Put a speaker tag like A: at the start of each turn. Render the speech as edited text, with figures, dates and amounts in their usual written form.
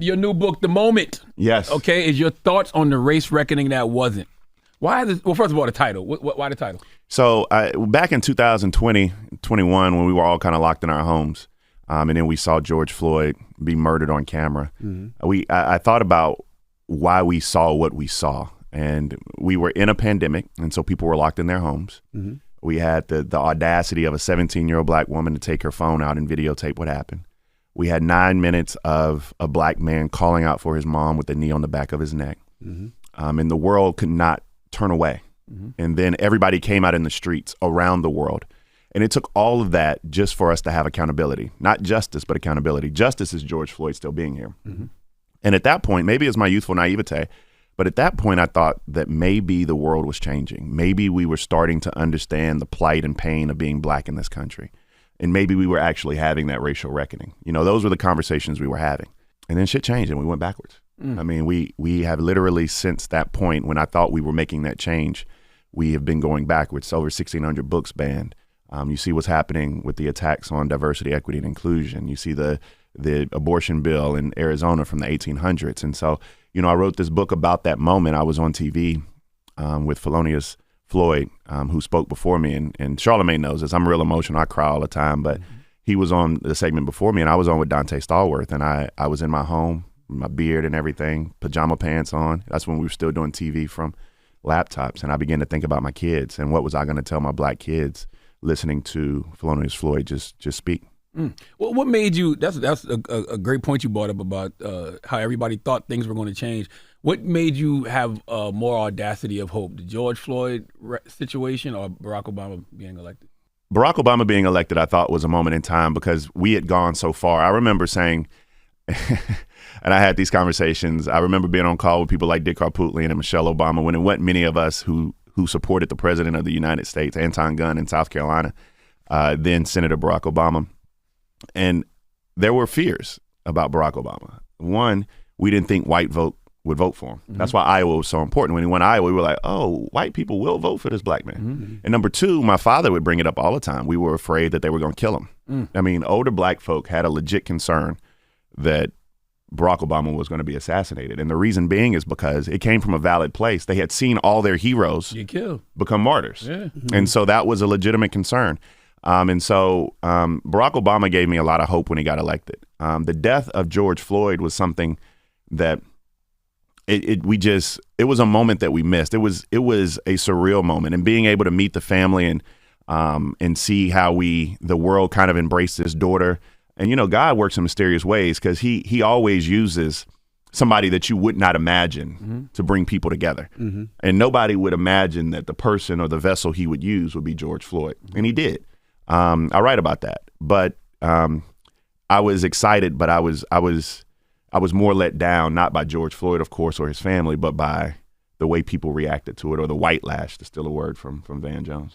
A: Your new book, The Moment.
B: Yes.
A: Okay, is your thoughts on the race reckoning that wasn't? Why is it, well, first of all, the title. Why the title?
B: So back in 2020, 21, when we were all kind of locked in our homes, and then we saw George Floyd be murdered on camera, I thought about why we saw what we saw. And we were in a pandemic, and so people were locked in their homes. We had the audacity of a 17-year-old black woman to take her phone out and videotape what happened. We had 9 minutes of a black man calling out for his mom with a knee on the back of his neck. And the world could not turn away. And then everybody came out in the streets around the world. And it took all of that just for us to have accountability. Not justice, but accountability. Justice is George Floyd still being here. And at that point, maybe it's my youthful naivete, but at that point I thought that maybe the world was changing. Maybe we were starting to understand the plight and pain of being black in this country. And maybe we were actually having that racial reckoning. You know, those were the conversations we were having. And then shit changed and we went backwards. I mean, we have literally since that point when I thought we were making that change, we have been going backwards. Over 1,600 books banned. You see what's happening with the attacks on diversity, equity, and inclusion. You see the abortion bill in Arizona from the 1800s. And so, you know, I wrote this book about that moment. I was on TV with Felonious Floyd, who spoke before me, and Charlemagne knows this. I'm real emotional. I cry all the time, but he was on the segment before me, and I was on with Dante Stallworth, and I was in my home, with my beard and everything, pajama pants on. That's when we were still doing TV from laptops, and I began to think about my kids and what was I going to tell my black kids listening to Felonious Floyd just speak.
A: Well, what made you? That's a great point you brought up about how everybody thought things were going to change. What made you have more audacity of hope? The George Floyd situation or Barack Obama being elected?
B: Barack Obama being elected, I thought, was a moment in time because we had gone so far. I remember saying, and I had these conversations. I remember being on call with people like Dick Harpootlian and Michelle Obama when it wasn't many of us who supported the president of the United States, Anton Gunn in South Carolina, then Senator Barack Obama. And there were fears about Barack Obama. One, we didn't think white vote would vote for him. That's why Iowa was so important. When he won Iowa, we were like, oh, white people will vote for this black man. And number two, my father would bring it up all the time. We were afraid that they were going to kill him. I mean, older black folk had a legit concern that Barack Obama was going to be assassinated. And the reason being is because it came from a valid place. They had seen all their heroes become martyrs. And so that was a legitimate concern. And so Barack Obama gave me a lot of hope when he got elected. The death of George Floyd was something that it was a moment that we missed. It was a surreal moment, and being able to meet the family and see how the world kind of embraced his daughter. And, you know, God works in mysterious ways because he always uses somebody that you would not imagine to bring people together. And nobody would imagine that the person or the vessel he would use would be George Floyd. And he did. I write about that. But I was excited, but I was more let down, not by George Floyd, of course, or his family, but by the way people reacted to it, or the white lash, to steal a word from Van Jones.